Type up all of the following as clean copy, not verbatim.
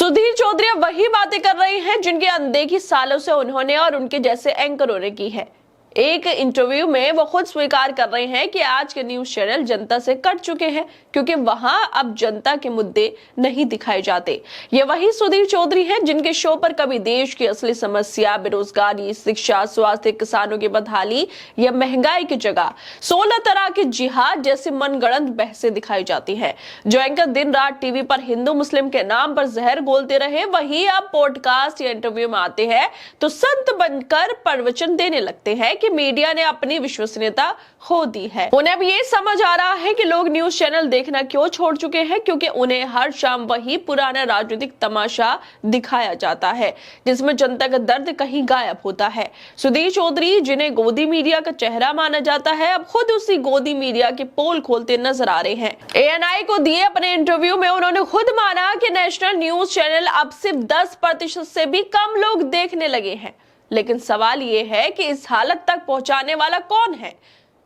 सुधीर चौधरी वही बातें कर रहे हैं जिनकी अनदेखी सालों से उन्होंने और उनके जैसे एंकरों ने की है। एक इंटरव्यू में वो खुद स्वीकार कर रहे हैं कि आज के न्यूज चैनल जनता से कट चुके हैं क्योंकि वहां अब जनता के मुद्दे नहीं दिखाए जाते। ये वही सुधीर चौधरी हैं जिनके शो पर कभी देश की असली समस्या, बेरोजगारी, शिक्षा, स्वास्थ्य, किसानों की बदहाली या महंगाई की जगह 16 तरह के जिहाद जैसी मनगढ़ंत बहसें दिखाई जाती हैं। जो एंकर दिन रात टीवी पर हिंदू मुस्लिम के नाम पर जहर घोलते रहे, वही अब पॉडकास्ट या इंटरव्यू में आते हैं तो संत बनकर प्रवचन देने लगते हैं कि मीडिया ने अपनी विश्वसनीयता खो दी है। उन्हें अब ये समझ आ रहा है कि लोग न्यूज चैनल देखना क्यों छोड़ चुके हैं, क्योंकि उन्हें हर शाम वही पुराना राजनीतिक तमाशा दिखाया जाता है जिसमें जनता का दर्द कहीं गायब होता है। सुधीर चौधरी, जिन्हें गोदी मीडिया का चेहरा माना जाता है, अब खुद उसी गोदी मीडिया की पोल खोलते नजर आ रहे हैं। ANI को दिए अपने इंटरव्यू में उन्होंने खुद माना कि नेशनल न्यूज चैनल अब सिर्फ 10% से भी कम लोग देखने लगे हैं। लेकिन सवाल ये है कि इस हालत तक पहुंचाने वाला कौन है?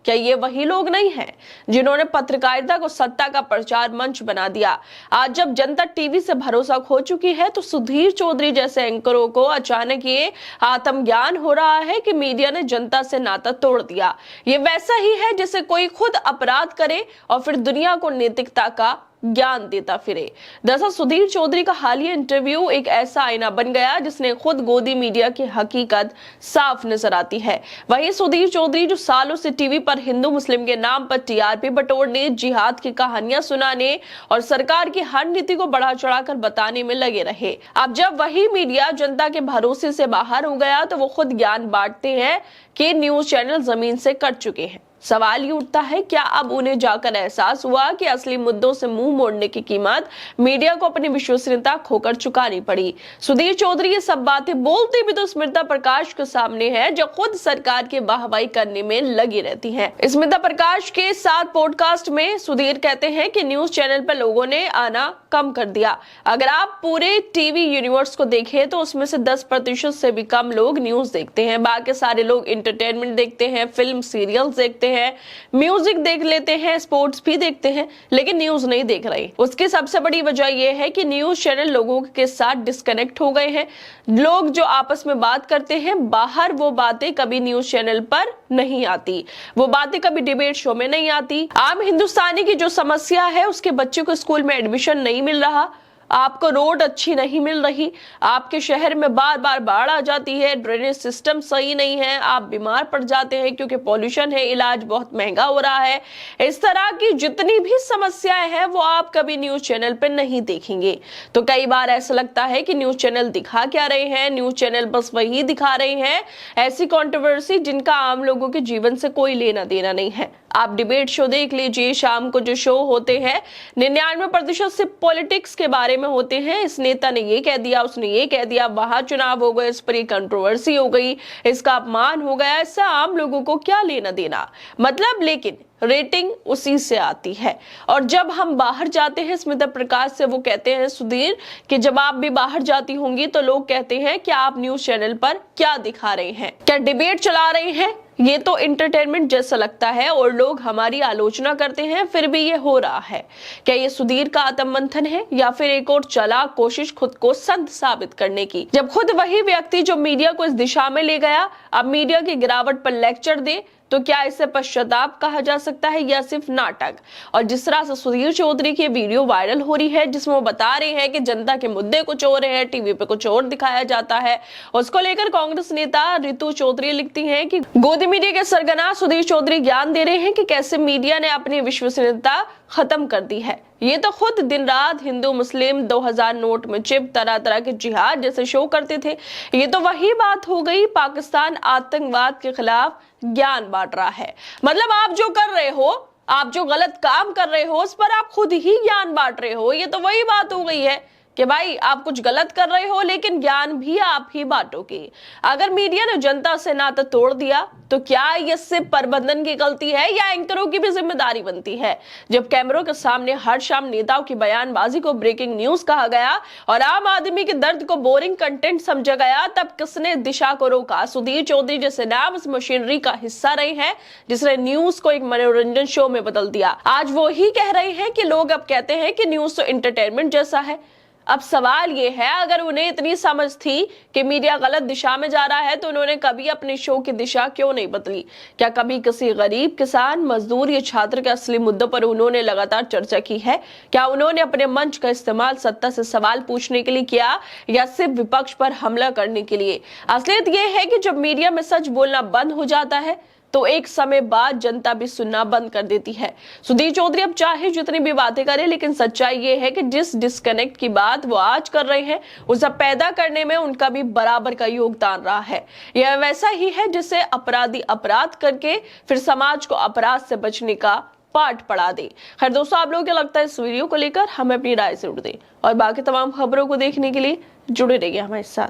क्या ये वही लोग नहीं हैं जिन्होंने पत्रकारिता को सत्ता का प्रचार मंच बना दिया? आज जब जनता टीवी से भरोसा खो चुकी है तो सुधीर चौधरी जैसे एंकरों को अचानक ये आत्मज्ञान हो रहा है कि मीडिया ने जनता से नाता तोड़ दिया। ये वैसा ही है जैसे कोई खुद अपराध करे और फिर दुनिया को नैतिकता का ज्ञान देता फिरे। दरअसल सुधीर चौधरी का हालिया इंटरव्यू एक ऐसा आईना बन गया जिसने खुद गोदी मीडिया की हकीकत साफ नजर आती है। वही सुधीर चौधरी जो सालों से टीवी पर हिंदू मुस्लिम के नाम पर TRP बटोरने, जिहाद की कहानियां सुनाने और सरकार की हर नीति को बढ़ा चढ़ाकर बताने में लगे रहे, अब जब वही मीडिया जनता के भरोसे से बाहर हो गया तो वो खुद ज्ञान बांटते हैं कि न्यूज चैनल जमीन से कट चुके हैं। सवाल ये उठता है, क्या अब उन्हें जाकर एहसास हुआ कि असली मुद्दों से मुंह मोड़ने की कीमत मीडिया को अपनी विश्वसनीयता खोकर चुकानी पड़ी? सुधीर चौधरी ये सब बातें बोलते भी तो स्मिता प्रकाश के सामने है, जो खुद सरकार की वाहवाही करने में लगी रहती हैं। स्मिता प्रकाश के साथ पॉडकास्ट में सुधीर कहते हैं कि न्यूज चैनल पर लोगों ने आना कम कर दिया। अगर आप पूरे टीवी यूनिवर्स को देखें तो उसमें से 10% से भी कम लोग न्यूज देखते हैं। बाकी सारे लोग एंटरटेनमेंट देखते हैं, फिल्म सीरियल्स देखते हैं, म्यूजिक देख लेते हैं, स्पोर्ट्स भी देखते हैं, लेकिन न्यूज नहीं देख रहे। उसकी सबसे बड़ी वजह यह है कि न्यूज चैनल लोगों के साथ डिस्कनेक्ट हो गए हैं। लोग जो आपस में बात करते हैं बाहर, वो बातें कभी न्यूज चैनल पर नहीं आती, वो बातें कभी डिबेट शो में नहीं आती। आम हिंदुस्तानी की जो समस्या है, उसके बच्चे को स्कूल में एडमिशन नहीं मिल रहा, आपको रोड अच्छी नहीं मिल रही, आपके शहर में बार बार बाढ़ आ जाती है, ड्रेनेज सिस्टम सही नहीं है, आप बीमार पड़ जाते हैं क्योंकि पॉल्यूशन है, इलाज बहुत महंगा हो रहा है। इस तरह की जितनी भी समस्याएं हैं वो आप कभी न्यूज चैनल पर नहीं देखेंगे। तो कई बार ऐसा लगता है कि न्यूज चैनल दिखा क्या रहे हैं? न्यूज चैनल बस वही दिखा रहे हैं, ऐसी कंट्रोवर्सी जिनका आम लोगों के जीवन से कोई लेना देना नहीं है। आप डिबेट शो देख लीजिए, शाम को जो शो होते हैं 99% से पॉलिटिक्स के बारे में होते हैं। इस नेता ने ये कह दिया, उसने ये कह दिया, वहां चुनाव हो गए, इस पर कंट्रोवर्सी हो गई, इसका अपमान हो गया। इससे आम लोगों को क्या लेना देना? मतलब लेकिन रेटिंग उसी से आती है। और जब हम बाहर जाते हैं, स्मिता प्रकाश से वो कहते हैं सुधीर कि जब आप भी बाहर जाती होंगी तो लोग कहते हैं कि आप न्यूज चैनल पर क्या दिखा रहे हैं, क्या डिबेट चला रहे हैं? ये तो एंटरटेनमेंट जैसा लगता है और लोग हमारी आलोचना करते हैं, फिर भी ये हो रहा है। क्या ये सुधीर का आत्ममंथन है या फिर एक और चालाक कोशिश खुद को संत साबित करने की? जब खुद वही व्यक्ति जो मीडिया को इस दिशा में ले गया अब मीडिया की गिरावट पर लेक्चर दे, तो क्या इसे पश्चाताप कहा जा सकता है या सिर्फ नाटक? और जिस तरह से सुधीर चौधरी की वीडियो वायरल हो रही है जिसमें वो बता रहे हैं कि जनता के मुद्दे कुछ और है, टीवी पे कुछ और दिखाया जाता है, उसको लेकर कांग्रेस नेता रितु चौधरी लिखती हैं कि गोदी मीडिया के सरगना सुधीर चौधरी ज्ञान दे रहे हैं कि कैसे मीडिया ने अपनी विश्वसनीयता खत्म कर दी है। ये तो खुद दिन रात हिंदू मुस्लिम 2000 नोट में चिप, तरह तरह के जिहाद जैसे शो करते थे। ये तो वही बात हो गई, पाकिस्तान आतंकवाद के खिलाफ ज्ञान बांट रहा है। मतलब आप जो कर रहे हो, आप जो गलत काम कर रहे हो, उस पर आप खुद ही ज्ञान बांट रहे हो। ये तो वही बात हो गई है कि भाई आप कुछ गलत कर रहे हो लेकिन ज्ञान भी आप ही बांटोगे। अगर मीडिया ने जनता से नाता तोड़ दिया तो क्या ये सिर्फ प्रबंधन की गलती है या एंकरों की भी जिम्मेदारी बनती है? जब कैमरों के सामने हर शाम नेताओं की बयानबाजी को ब्रेकिंग न्यूज कहा गया और आम आदमी के दर्द को बोरिंग कंटेंट समझा गया, तब किसने दिशा को रोका? सुधीर चौधरी जैसे नाम इस मशीनरी का हिस्सा रहे हैं जिसने न्यूज को एक मनोरंजन शो में बदल दिया। आज वो ही कह रहे हैं कि लोग अब कहते हैं कि न्यूज तो एंटरटेनमेंट जैसा है। अब सवाल ये है, अगर उन्हें इतनी समझ थी कि मीडिया गलत दिशा में जा रहा है तो उन्होंने कभी अपने शो की दिशा क्यों नहीं बदली? क्या कभी किसी गरीब, किसान, मजदूर या छात्र के असली मुद्दों पर उन्होंने लगातार चर्चा की है? क्या उन्होंने अपने मंच का इस्तेमाल सत्ता से सवाल पूछने के लिए किया या सिर्फ विपक्ष पर हमला करने के लिए? असलियत यह है कि जब मीडिया में सच बोलना बंद हो जाता है तो एक समय बाद जनता भी सुनना बंद कर देती है। सुधीर चौधरी अब चाहे जितनी भी बातें करें, लेकिन सच्चाई ये है कि जिस डिस्कनेक्ट की बात वो आज कर रहे हैं उसे पैदा करने में उनका भी बराबर का योगदान रहा है। यह वैसा ही है जिसे अपराधी अपराध करके फिर समाज को अपराध से बचने का पाठ पढ़ा दे। खैर दोस्तों, आप लोगों को लगता है इस वीडियो को लेकर? हमें अपनी राय जरूर दें और बाकी तमाम खबरों को देखने के लिए जुड़े रहिए हमारे साथ।